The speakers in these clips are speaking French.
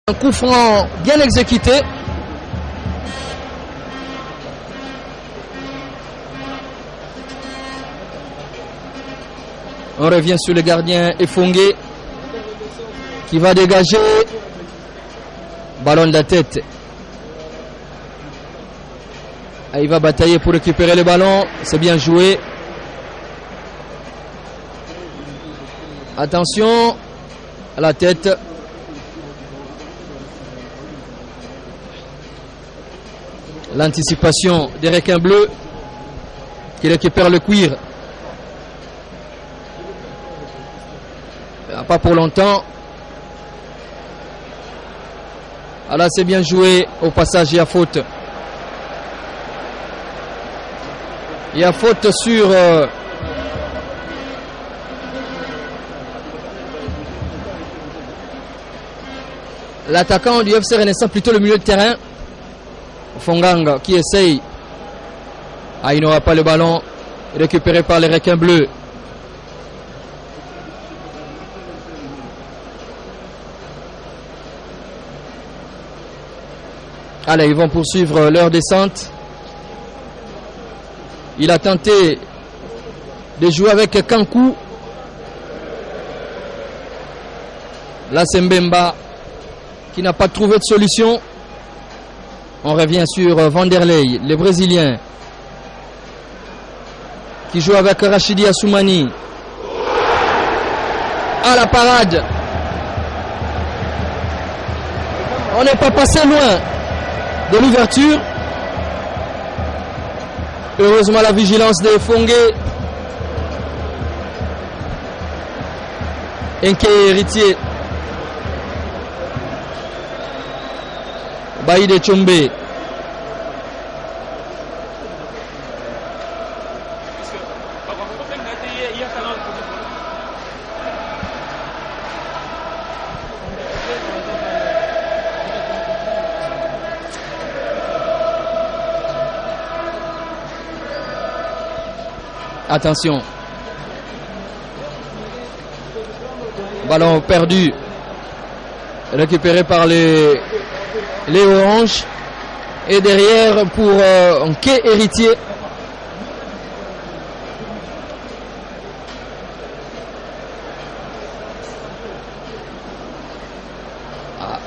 Un coup franc bien exécuté. On revient sur le gardien Efongue qui va dégager. Ballon de la tête. Il va batailler pour récupérer le ballon. C'est bien joué. Attention à la tête. L'anticipation des requins bleus qui récupèrent le cuir. Pas pour longtemps. Alors c'est bien joué. Au passage, il y a faute. Il y a faute sur l'attaquant du FC Renaissance, plutôt le milieu de terrain. Fonganga qui essaye. Il n'aura pas le ballon. Récupéré par les requins bleus. Allez, ils vont poursuivre leur descente. Il a tenté de jouer avec Kankou. Là, c'est Mbemba qui n'a pas trouvé de solution. On revient sur Vanderlei, le Brésilien, qui joue avec Rachidi Assoumani. À la parade. On n'est pas passé loin de l'ouverture. Heureusement la vigilance de Fongue. Enke Héritier. Bailly de Tchombe. Attention. Ballon perdu. Récupéré par les Oranges. Et derrière pour Enke Héritier.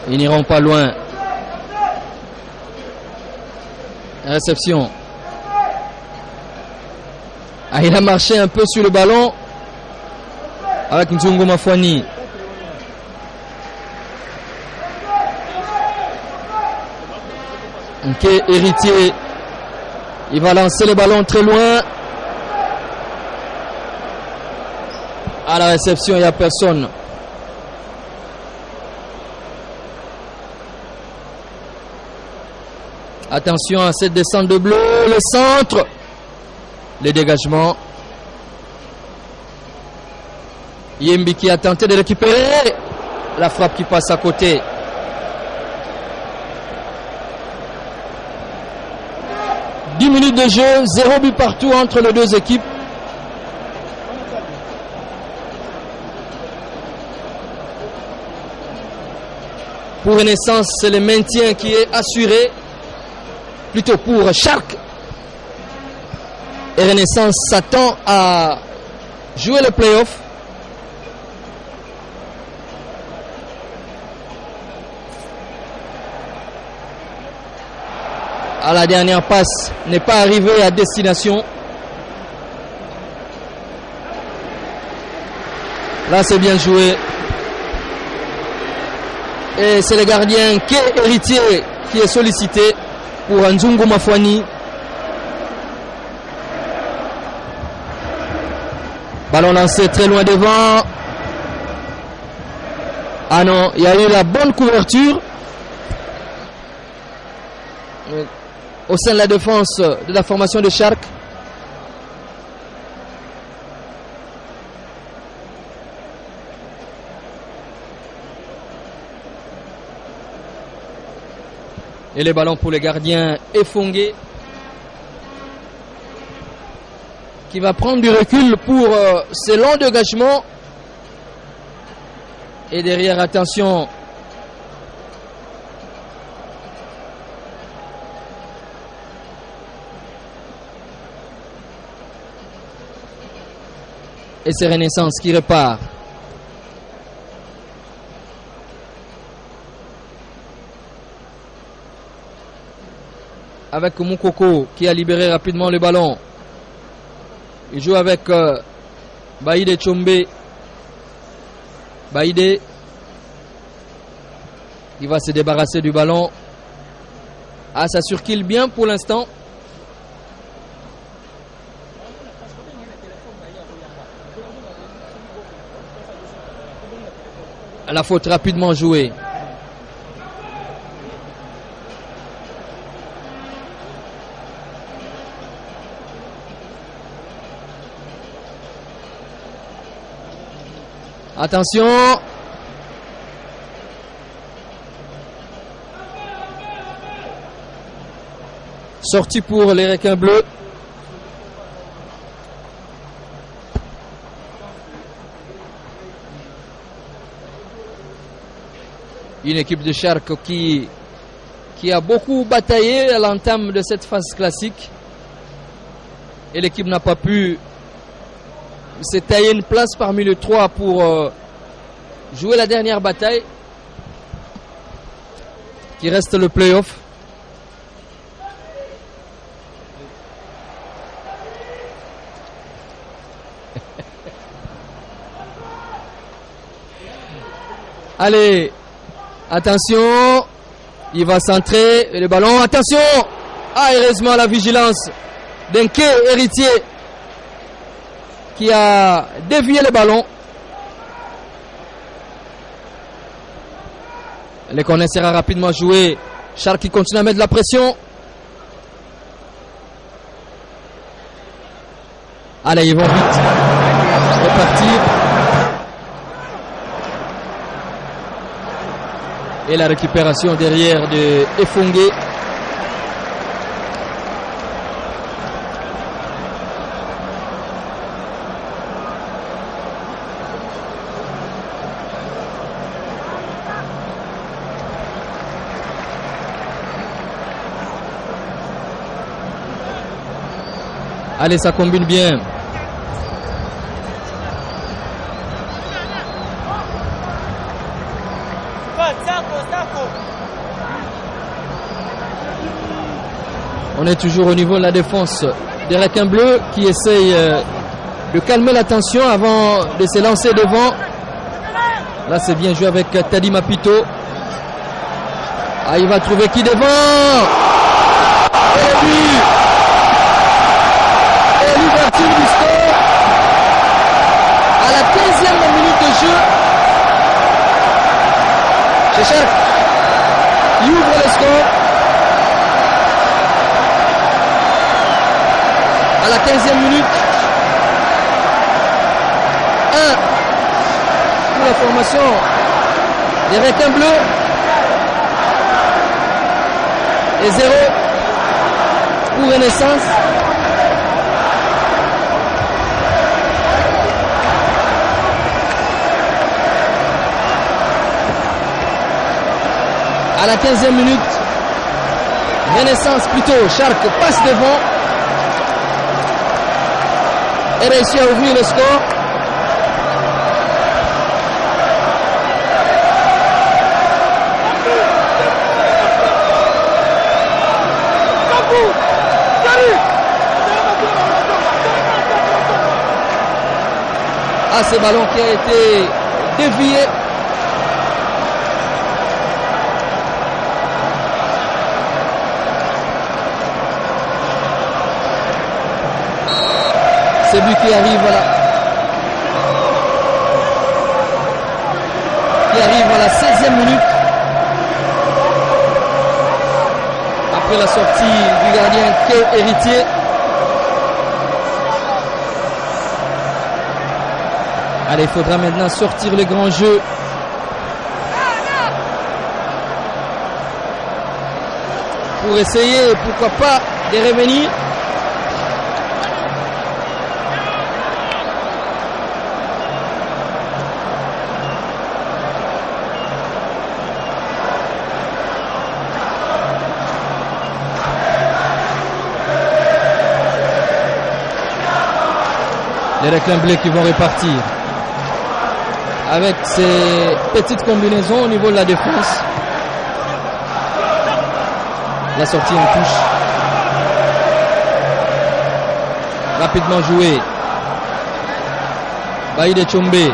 Ils n'iront pas loin. Réception. Il a marché un peu sur le ballon avec Nzungu Mafwani. Enke Héritier. Il va lancer le ballon très loin. À la réception, il n'y a personne. Attention à cette descente de bleu. Le centre. Les dégagements. Yembi qui a tenté de récupérer. La frappe qui passe à côté. « 10 minutes de jeu, 0 but partout entre les deux équipes. Pour Renaissance, c'est le maintien qui est assuré. Plutôt pour Shark. Et Renaissance s'attend à jouer le play-off. La dernière passe n'est pas arrivée à destination. Là, c'est bien joué. Et c'est le gardien Enke Héritier qui est sollicité pour Nzungu Mafwani. Ballon lancé très loin devant. Ah non, il y a eu la bonne couverture au sein de la défense de la formation de Shark. Et les ballons pour les gardiens Efongue qui va prendre du recul pour ce long dégagement. Et derrière, attention, Et c'est Renaissance qui repart. Avec Moukoko qui a libéré rapidement le ballon. Il joue avec Baïdé Tchombe. Baïdé. Il va se débarrasser du ballon. Ah, ça surkille bien pour l'instant. La faute rapidement jouée. Attention. Sortie pour les requins bleus. Une équipe de Sharks qui a beaucoup bataillé à l'entame de cette phase classique. Et l'équipe n'a pas pu se tailler une place parmi les trois pour jouer la dernière bataille qui reste le play-off. Allez, attention, il va centrer le ballon, attention. Ah, heureusement la vigilance d'Enke Héritier qui a dévié le ballon. Le corner sera rapidement joué. Charles qui continue à mettre de la pression. Allez, ils vont vite repartir. Et la récupération derrière de Efongue. Allez, ça combine bien. On est toujours au niveau de la défense des requins bleus qui essayent de calmer la tension avant de se lancer devant. Là, c'est bien joué avec Tadi Mapito. Ah, il va trouver qui devant. Et lui. Et l'ouverture du score à la 15e minute de jeu. Chechak, il ouvre le score à la 15e minute. 1 pour la formation des requins bleus et 0 pour Renaissance. À la 15e minute, Renaissance plutôt, Shark passe devant et réussit à ouvrir le score. Ah, ce ballon qui a été dévié. C'est lui qui arrive à la 16e minute. Après la sortie du gardien Kay Héritier. Allez, il faudra maintenant sortir le grand jeu. Pour essayer, pourquoi pas, de revenir. Les requins bleus qui vont repartir avec ces petites combinaisons au niveau de la défense. La sortie en touche. Rapidement joué. Baïde Tchombe.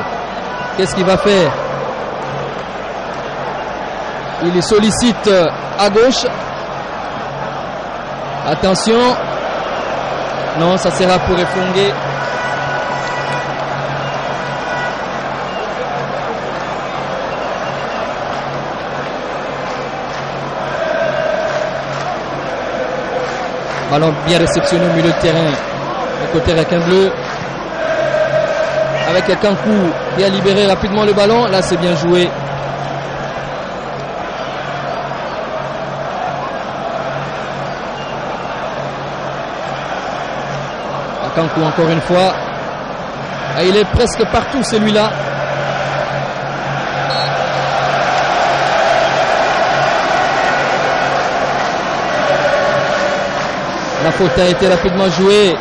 Qu'est-ce qu'il va faire? Il sollicite à gauche. Attention. Non, ça sera pour Efongue. Ballon bien réceptionné au milieu de terrain. Le côté requin bleu. Avec Kankou qui a libéré rapidement le ballon. Là, c'est bien joué. Kankou encore une fois. Et il est presque partout celui-là. La faute a été rapidement jouée.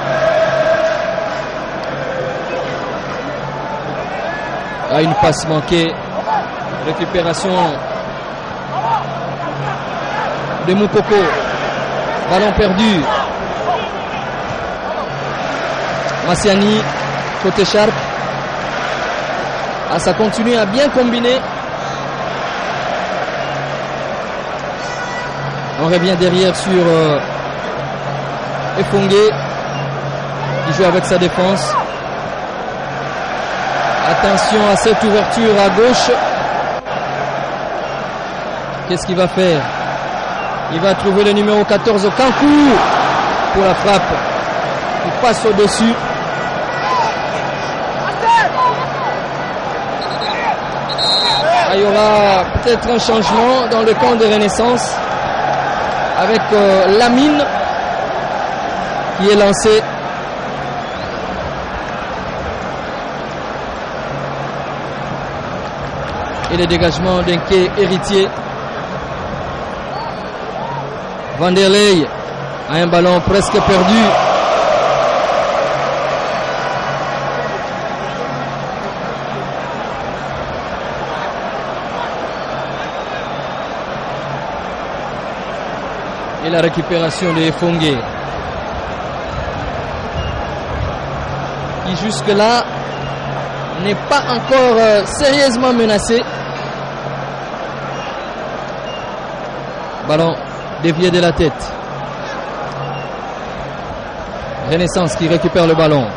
Une passe manquée. Récupération de Moukoko. Ballon perdu. Massiani, côté Sharp. Ça continue à bien combiner. On revient derrière sur Efongue qui joue avec sa défense. Attention à cette ouverture à gauche. Qu'est-ce qu'il va faire? Il va trouver le numéro 14 Kankou pour la frappe. Il passe au-dessus. Il y aura peut-être un changement dans le camp de Renaissance avec Lamine qui est lancé. Et le dégagement d'Enke Héritier. Vanderlei a un ballon presque perdu. Et la récupération de Efongue qui jusque-là n'est pas encore sérieusement menacé. Ballon dévié de la tête. Renaissance qui récupère le ballon.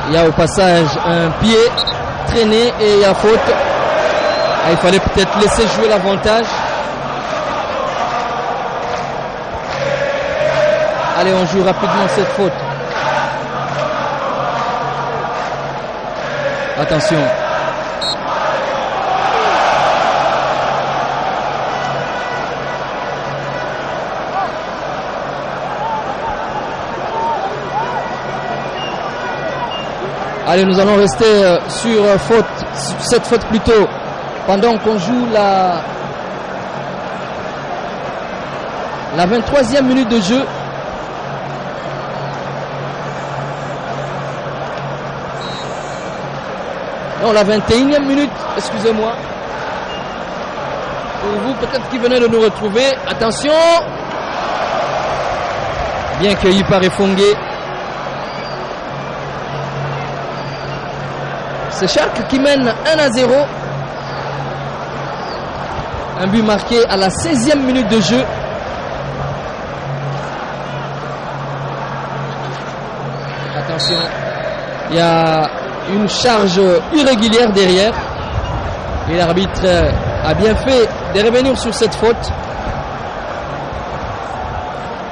Il y a au passage un pied traîné et il y a faute. Il fallait peut-être laisser jouer l'avantage. Allez, on joue rapidement cette faute. Attention. Allez, nous allons rester sur cette faute plutôt, pendant qu'on joue la 23e minute de jeu. Non, la 21e minute, excusez-moi. Pour vous, peut-être qui venez de nous retrouver, attention. Bien cueilli par Efongue. C'est Shark qui mène 1-0. Un but marqué à la 16e minute de jeu. Attention, il y a une charge irrégulière derrière. Et l'arbitre a bien fait de revenir sur cette faute.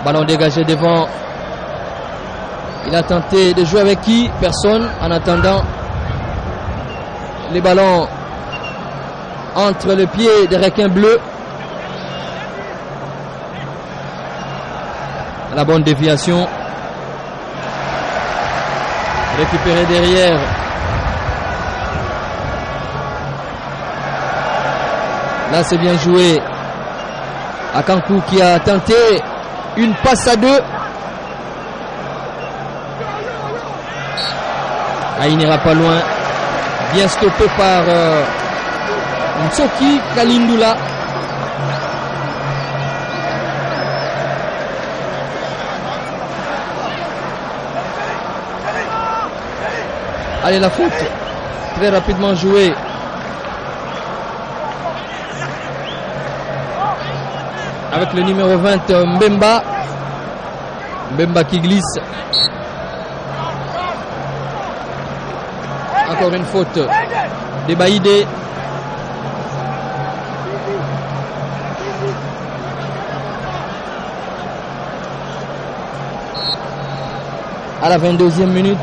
Ballon dégagé devant. Il a tenté de jouer avec qui? Personne. En attendant, les ballons entre le pied des requins bleus. La bonne déviation. Récupéré derrière. Là, c'est bien joué. Kankou qui a tenté une passe à deux. Ah, il n'ira pas loin. Bien stoppé par Ntsoki Kalindula. Allez, la faute. Très rapidement joué. Avec le numéro 20, Mbemba. Mbemba qui glisse. Encore une faute de Baïdé. À la 22e minute.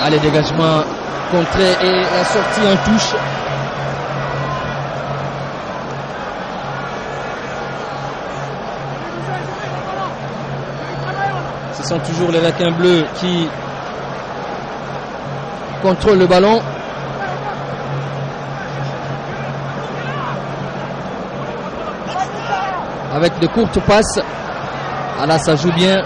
Allez, dégagement contré et la sortie en touche. Ce sont toujours les requins bleus qui contrôlent le ballon. Avec de courtes passes. Ah là, ça joue bien.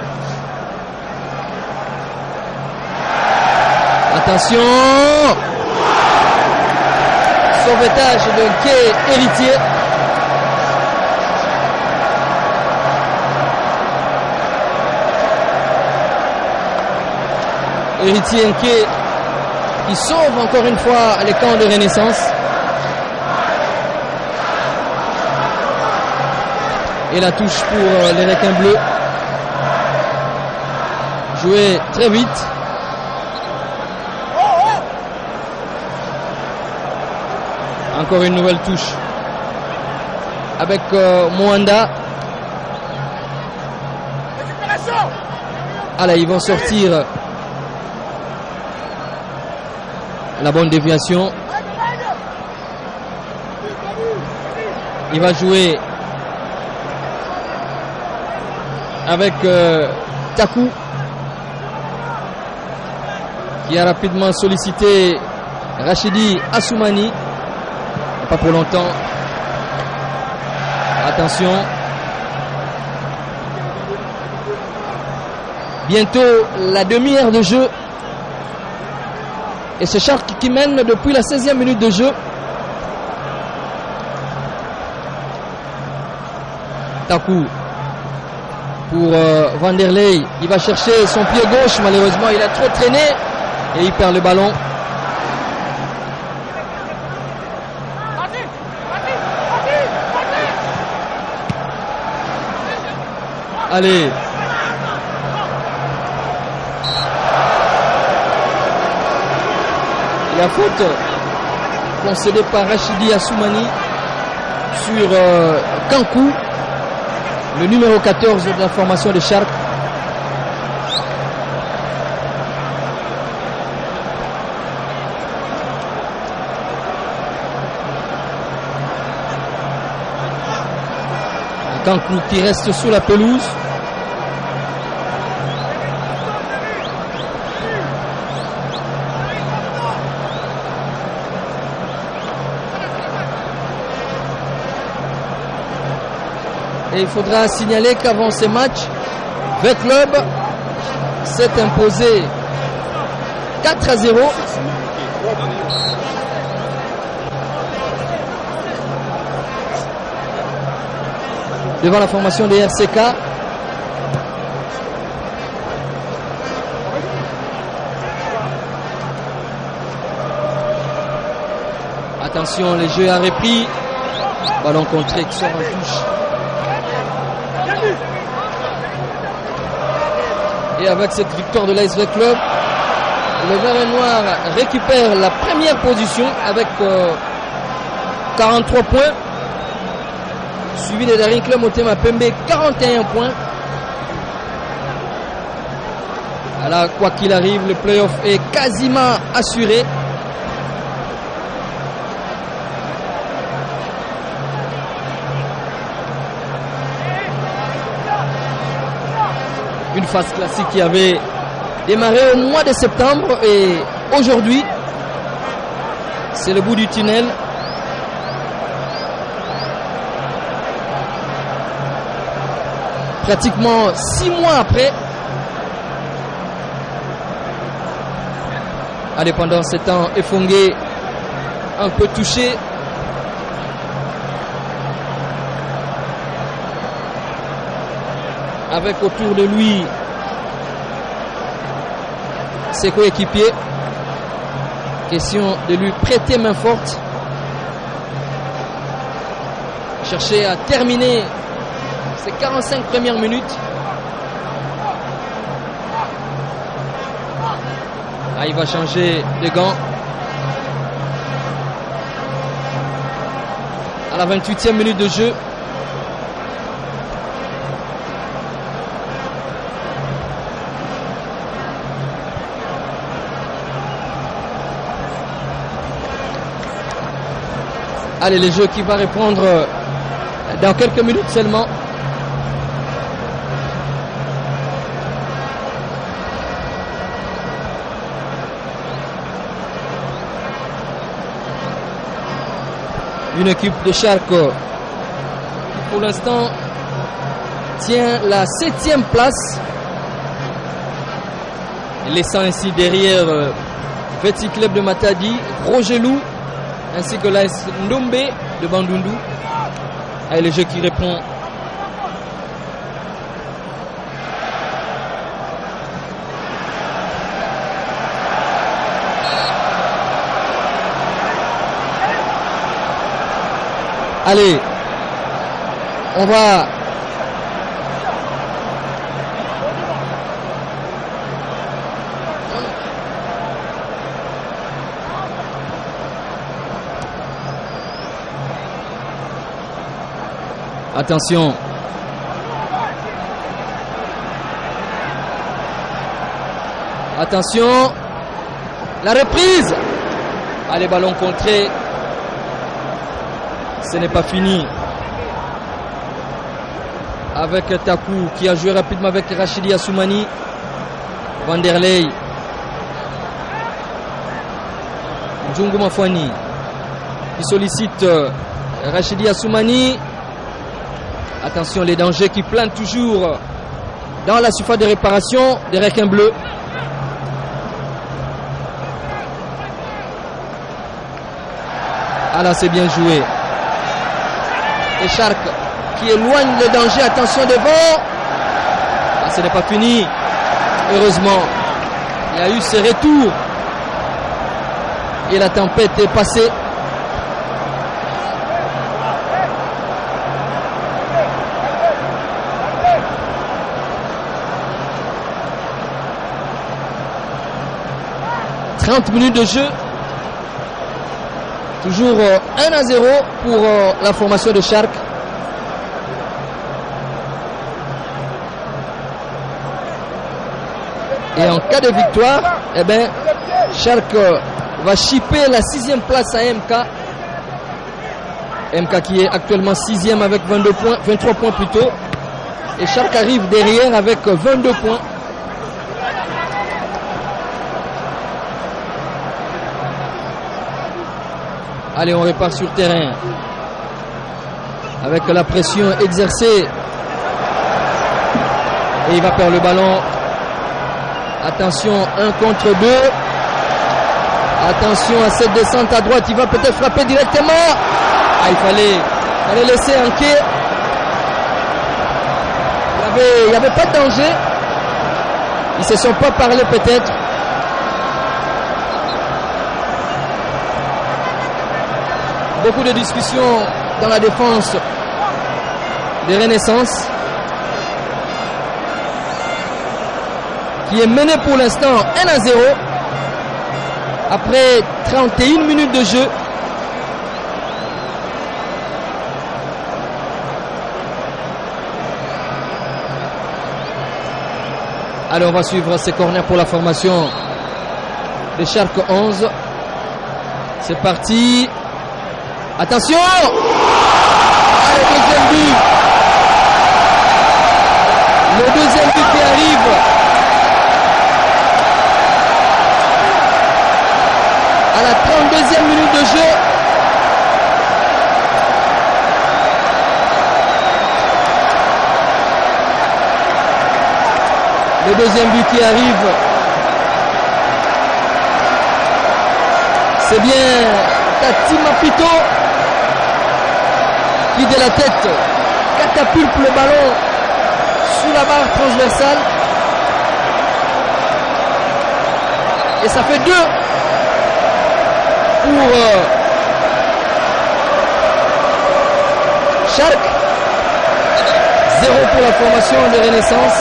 Attention! Sauvetage de Quai Héritier. Héritier Quai qui sauve encore une fois les camps de Renaissance. Et la touche pour les requins bleus. Joué très vite. Encore une nouvelle touche avec Mwanda. Ah là, ils vont sortir. La bonne déviation. Il va jouer avec Takou qui a rapidement sollicité Rachidi Assoumani. Pas pour longtemps. Attention. Bientôt la demi-heure de jeu. Et c'est Shark qui mène depuis la 16e minute de jeu. Takou pour Vanderlei. Il va chercher son pied gauche. Malheureusement, il a trop traîné. Et il perd le ballon. Allez. La faute concédée par Rachidi Assoumani sur Kankou, le numéro 14 de la formation des Sharks. Kankou qui reste sous la pelouse. Et il faudra signaler qu'avant ces matchs, le club s'est imposé 4-0. Devant la formation des RCK. Attention, les jeux à repris. Ballon contré qui sort en touche. Et avec cette victoire de l'ASV Club, le Vert et Noir récupère la première position avec 43 points. Suivi de Daring Club Motema Pembe, 41 points. Alors, quoi qu'il arrive, le playoff est quasiment assuré. Une phase classique qui avait démarré au mois de septembre et aujourd'hui, c'est le bout du tunnel. Pratiquement 6 mois après. Allez, pendant ce temps, Efongué un peu touché. Avec autour de lui ses coéquipiers. Question de lui prêter main forte. Chercher à terminer ces 45 premières minutes. Ah, il va changer de gants. À la 28e minute de jeu. Allez, le jeu qui va reprendre dans quelques minutes seulement. Une équipe de Shark qui pour l'instant tient la 7e place, laissant ainsi derrière Petit Club de Matadi, Rogelou ainsi que l'AS Ndombe de Bandundu. Allez, le jeu qui répond. Allez, on va attention. Attention. La reprise. Allez, ballon contré. Ce n'est pas fini. Avec Takou qui a joué rapidement avec Rachidi Assoumani. Vanderlei. Djungu Mafouani qui sollicite Rachidi Assoumani. Attention, les dangers qui planent toujours dans la surface de réparation des requins bleus. Ah là, c'est bien joué. Et Shark qui éloigne le danger. Attention devant. Ah, ce n'est pas fini. Heureusement, il y a eu ce retour. Et la tempête est passée. « 30 minutes de jeu. Toujours 1-0 pour la formation de Shark. Et en cas de victoire, eh ben, Shark va chipper la 6e place à MK. MK qui est actuellement 6e avec 22 points, 23 points plutôt. Et Shark arrive derrière avec 22 points. Allez, on repart sur terrain. Avec la pression exercée. Et il va perdre le ballon. Attention, 1 contre 2. Attention à cette descente à droite. Il va peut-être frapper directement. Ah, il fallait laisser un quai. Il n'y avait pas de danger. Ils ne se sont pas parlé peut-être. Beaucoup de discussions dans la défense de Renaissance, qui est menée pour l'instant 1-0 après 31 minutes de jeu. Alors on va suivre ces corners pour la formation des Shark 11. C'est parti. Attention! Allez, deuxième but! Le deuxième but qui arrive. À la 32e minute de jeu. Le deuxième but qui arrive. C'est bien Tati Mapito qui de la tête catapulte le ballon sous la barre transversale. Et ça fait 2 pour Shark. 0 pour la formation de Renaissance.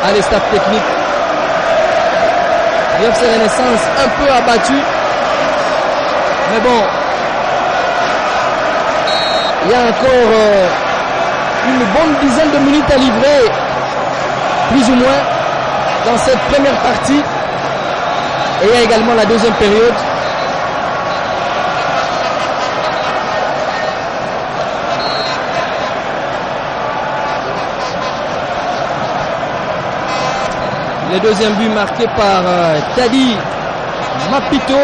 Allez, staff technique. FC Renaissance un peu abattu. Mais bon, il y a encore une bonne dizaine de minutes à livrer, plus ou moins, dans cette première partie. Et il y a également la deuxième période. Le deuxième but marqué par Tadi Mapito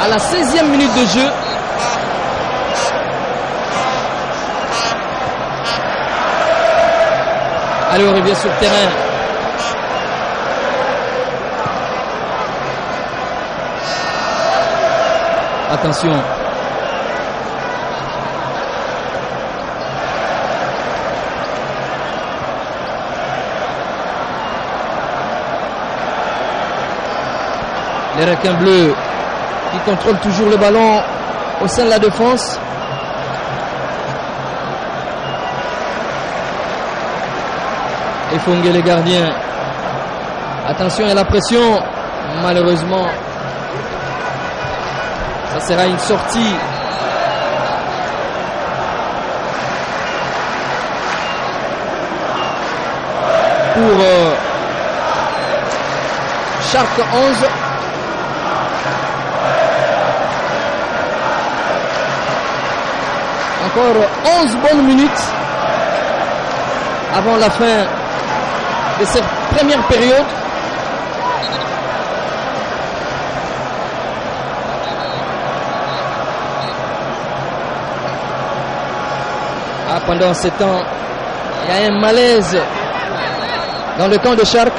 à la 16e minute de jeu. Allez, on revient sur le terrain. Attention. Les requins bleus qui contrôlent toujours le ballon au sein de la défense. Et Fongue les gardiens. Attention à la pression. Malheureusement, ça sera une sortie. Pour Shark 11. Encore 11 bonnes minutes avant la fin de cette première période. Pendant ce temps, il y a un malaise dans le camp de Shark.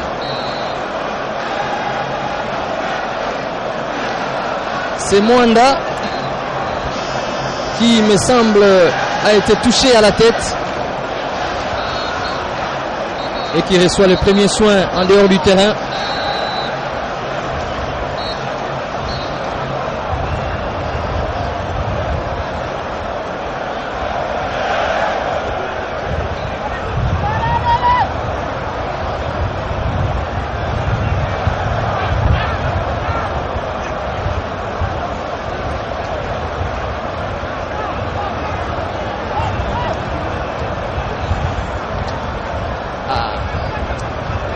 C'est Mwanda qui, me semble, a été touché à la tête et qui reçoit les premiers soins en dehors du terrain.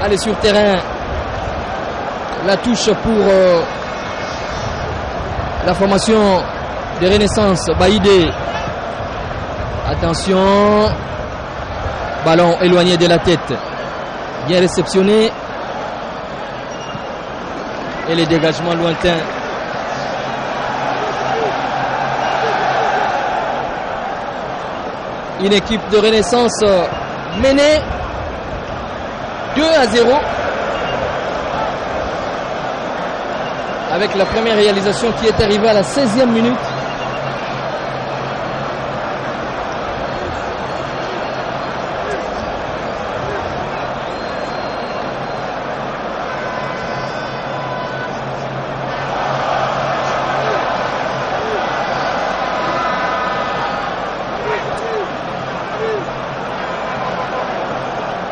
Allez, sur terrain, la touche pour la formation de Renaissance. Baïdé, attention, ballon éloigné de la tête, bien réceptionné, et les dégagements lointains. Une équipe de Renaissance menée 2-0 avec la première réalisation qui est arrivée à la 16e minute.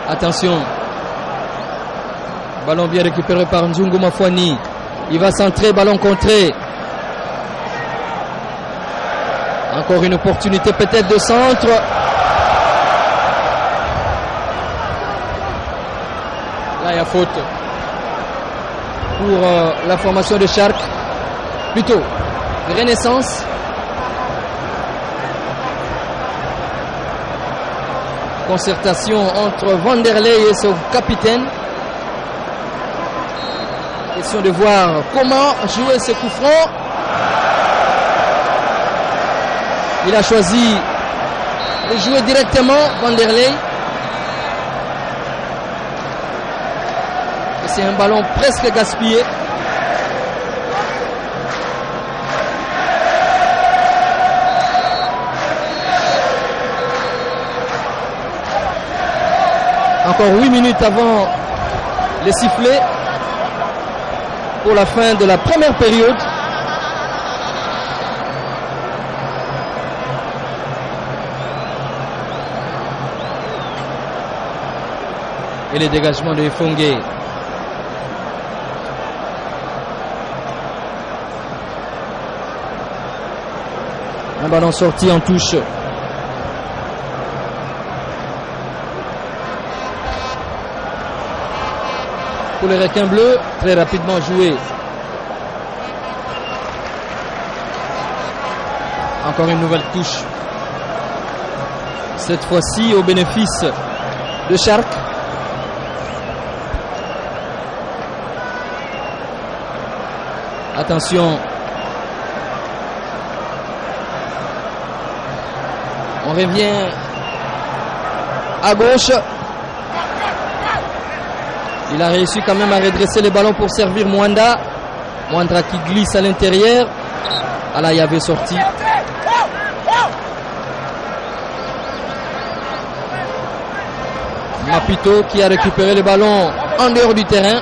Attention. Ballon bien récupéré par Nzungu Mafwani. Il va centrer, ballon contré. Encore une opportunité peut-être de centre. Là, il y a faute pour la formation de Shark. Plutôt, Renaissance. Concertation entre Vanderlei et son capitaine. Question de voir comment jouer ce coup franc. Il a choisi de jouer directement Vanderlei. Et c'est un ballon presque gaspillé. Encore 8 minutes avant les sifflets pour la fin de la première période. Et les dégagements de Fongué. Un ballon sorti en touche. Pour les requins bleus, très rapidement joué. Encore une nouvelle touche. Cette fois-ci au bénéfice de Shark. Attention. On revient à gauche. Il a réussi quand même à redresser les ballons pour servir Mwanda. Mwanda qui glisse à l'intérieur. Ah là, il y avait sorti. Mapito qui a récupéré le ballon en dehors du terrain.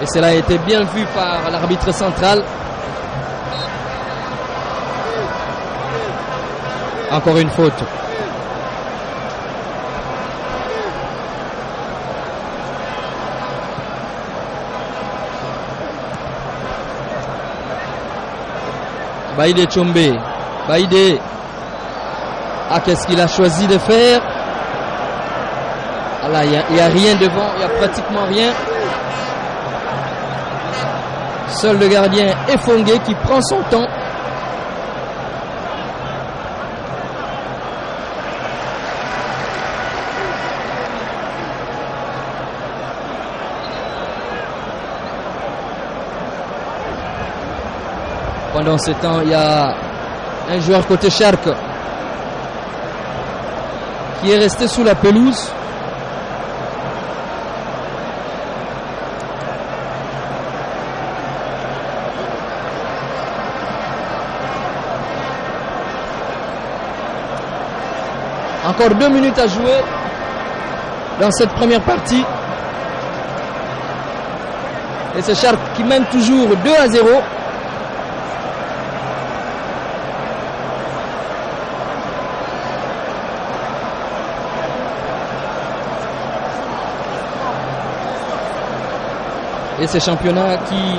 Et cela a été bien vu par l'arbitre central. Encore une faute. Baïdé Tchombe. Baïdé. Ah, qu'est-ce qu'il a choisi de faire? Ah là, il n'y a rien devant, il n'y a pratiquement rien. Seul le gardien Efongué qui prend son temps. Pendant ce temps, il y a un joueur côté Shark qui est resté sous la pelouse. Encore 2 minutes à jouer dans cette première partie. Et c'est Shark qui mène toujours 2-0. Et ce championnat qui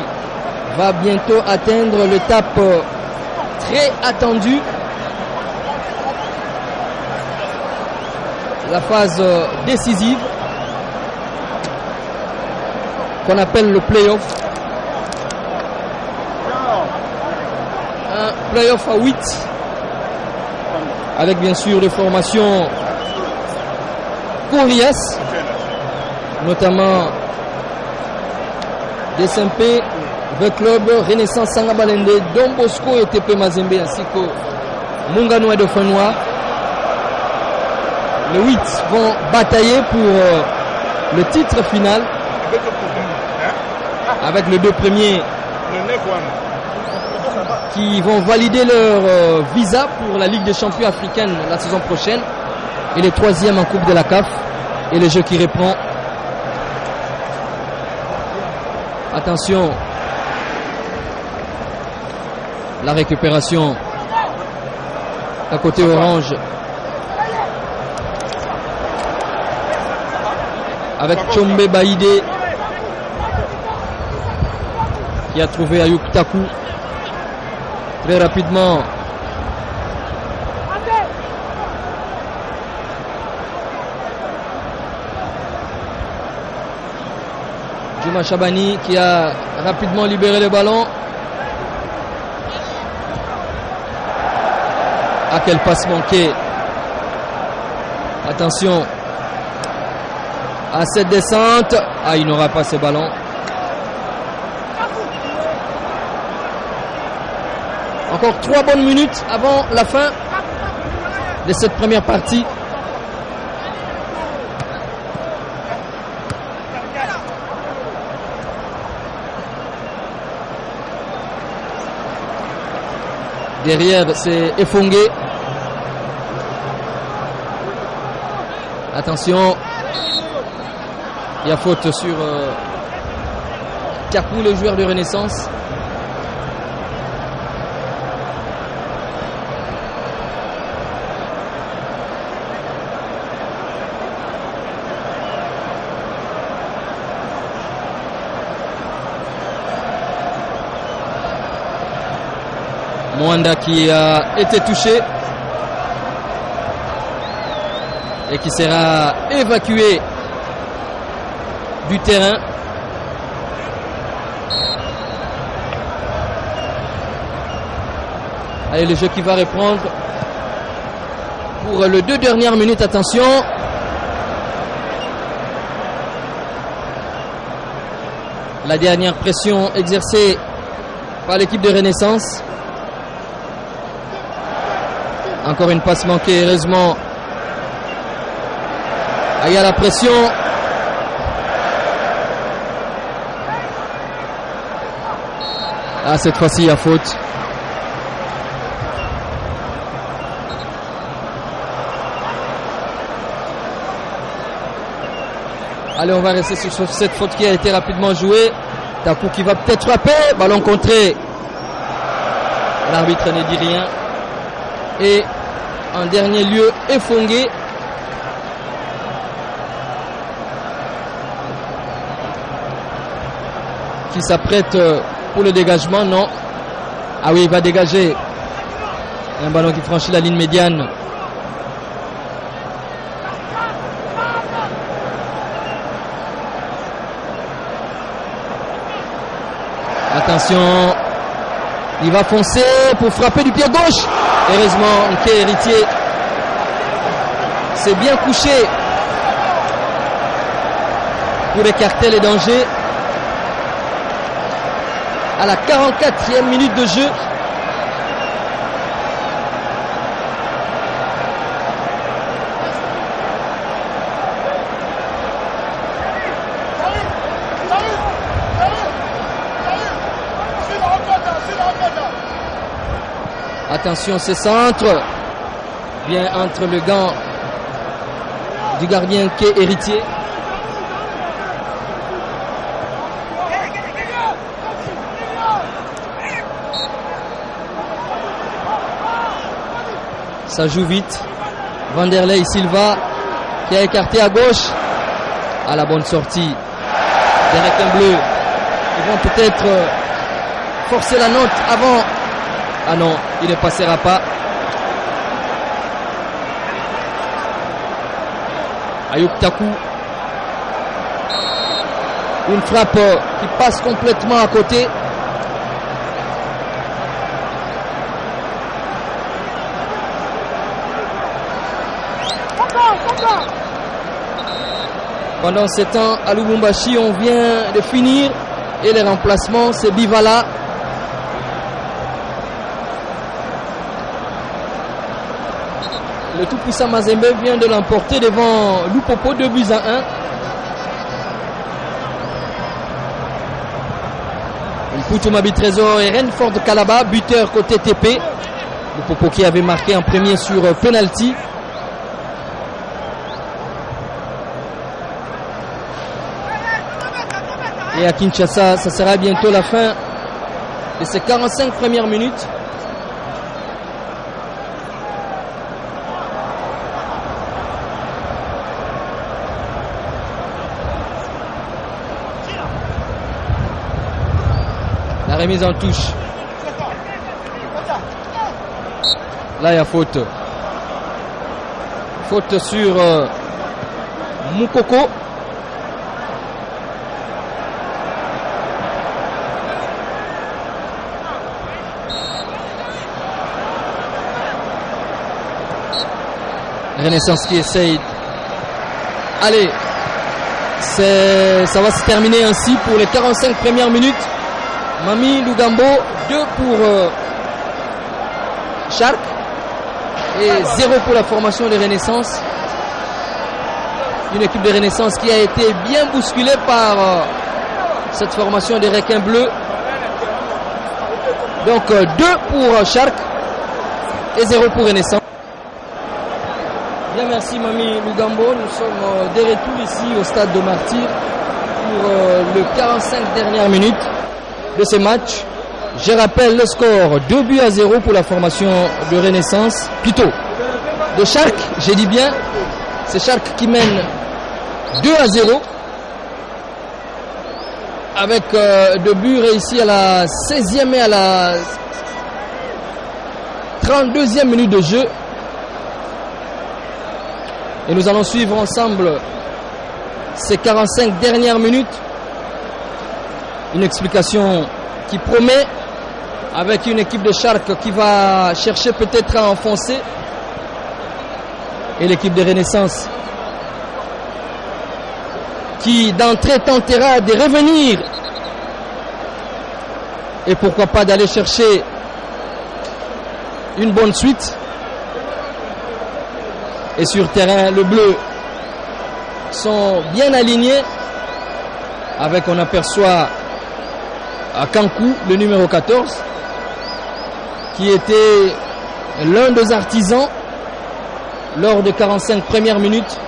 va bientôt atteindre l'étape très attendue. La phase décisive qu'on appelle le play-off. Un play-off à 8 avec bien sûr des formations coriaces, notamment DSMP, V Club, Renaissance Sangabalende, Don Bosco et TP Mazembe ainsi que Mungano et Dauphinois. Les 8 vont batailler pour le titre final avec les 2 premiers qui vont valider leur visa pour la Ligue des champions africaine la saison prochaine et les 3e en Coupe de la CAF et le jeu qui reprend. Attention, la récupération à côté orange avec Tchombe Baïdé qui a trouvé Ayuk Taku très rapidement. Juma Chabani qui a rapidement libéré le ballon. Ah, quelle passe manquée. Attention à cette descente. Ah, il n'aura pas ce ballon. Encore 3 bonnes minutes avant la fin de cette première partie. Derrière, c'est Efongé. Attention. Il y a faute sur Kakou, le joueur de Renaissance. Mwanda qui a été touché et qui sera évacué du terrain. Allez, le jeu qui va reprendre pour les 2 dernières minutes. Attention. La dernière pression exercée par l'équipe de Renaissance. Encore une passe manquée, heureusement. Il y a la pression. Ah, cette fois-ci, il y a faute. Allez, on va rester sur cette faute qui a été rapidement jouée. Takou qui va peut-être frapper. Ballon contré. L'arbitre ne dit rien. Et en dernier lieu, Efongé. Qui s'apprête pour le dégagement. Non. Ah oui, il va dégager. Un ballon qui franchit la ligne médiane. Attention. Il va foncer pour frapper du pied gauche. Heureusement, Nké Héritier s'est bien couché pour écarter les dangers. À la 44e minute de jeu. Attention, c'est centre. Bien entre le gant du gardien Nké Héritier. Ça joue vite. Vanderlei Silva qui a écarté à gauche. À la bonne sortie. Les requins bleus. Ils vont peut-être forcer la note avant. Ah non, il ne passera pas. Ayoub Takou. Une frappe qui passe complètement à côté. Pendant ce temps, à Lubumbashi, on vient de finir. Et les remplacements, c'est Bivala. Le tout-puissant Mazembe vient de l'emporter devant Lupopo 2-1. Mputu Mabi Trésor et Renford Kalaba, buteur côté TP. Lupopo qui avait marqué en premier sur penalty. Et à Kinshasa, ça sera bientôt la fin de ces 45 premières minutes. La remise en touche. Là, il y a faute. Faute sur Moukoko. Renaissance qui essaye Allez, ça va se terminer ainsi pour les 45 premières minutes. Mami Lugambo, 2 pour Shark et 0 pour la formation de Renaissance. Une équipe de Renaissance qui a été bien bousculée par cette formation des requins bleus. Donc 2 pour Shark et 0 pour Renaissance. Bien, merci Mami Lugambo. Nous sommes de retour ici au stade de Martyr pour le 45 dernières minutes de ce match. Je rappelle le score 2-0 pour la formation de Renaissance, plutôt de Shark, j'ai dit bien. C'est Shark qui mène 2-0 avec 2 buts réussis à la 16e et à la 32e minute de jeu. Et nous allons suivre ensemble ces 45 dernières minutes. Une explication qui promet, avec une équipe de Shark qui va chercher peut-être à enfoncer, et l'équipe de Renaissance qui d'entrée tentera de revenir et pourquoi pas d'aller chercher une bonne suite. Et sur terrain, le bleu sont bien alignés avec, on aperçoit à Kankou, le numéro 14, qui était l'un des artisans lors des 45 premières minutes.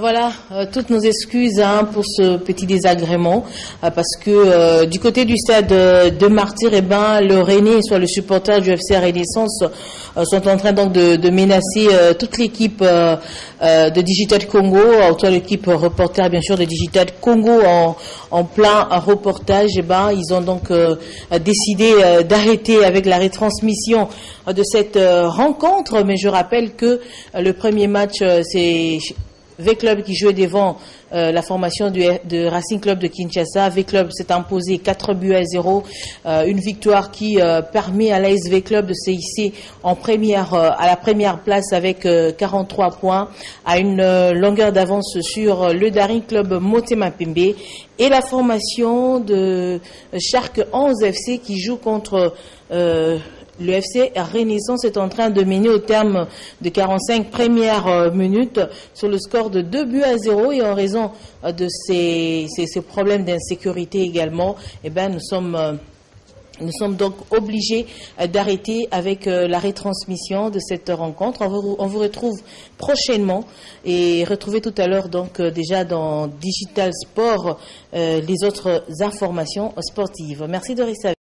Voilà, toutes nos excuses pour ce petit désagrément, parce que du côté du stade de Martyr, le René, soit le supporter du FC Renaissance, sont en train donc de menacer toute l'équipe de Digital Congo, soit l'équipe reporter bien sûr de Digital Congo en plein reportage. Ils ont donc décidé d'arrêter avec la retransmission de cette rencontre, mais je rappelle que le premier match c'est V-Club qui jouait devant la formation de Racing Club de Kinshasa. V-Club s'est imposé 4-0, une victoire qui permet à l'AS V-Club de se hisser à la première place avec 43 points, à une longueur d'avance sur le Daring Club Motema Pembe, et la formation de Shark 11 FC qui joue contre le FC Renaissance est en train de mener au terme de 45 premières minutes sur le score de 2-0, et en raison de ces problèmes d'insécurité également, nous sommes Nous sommes donc obligés d'arrêter avec la retransmission de cette rencontre. On vous retrouve prochainement et retrouvez tout à l'heure donc déjà dans Digital Sport les autres informations sportives. Merci de rester avec nous.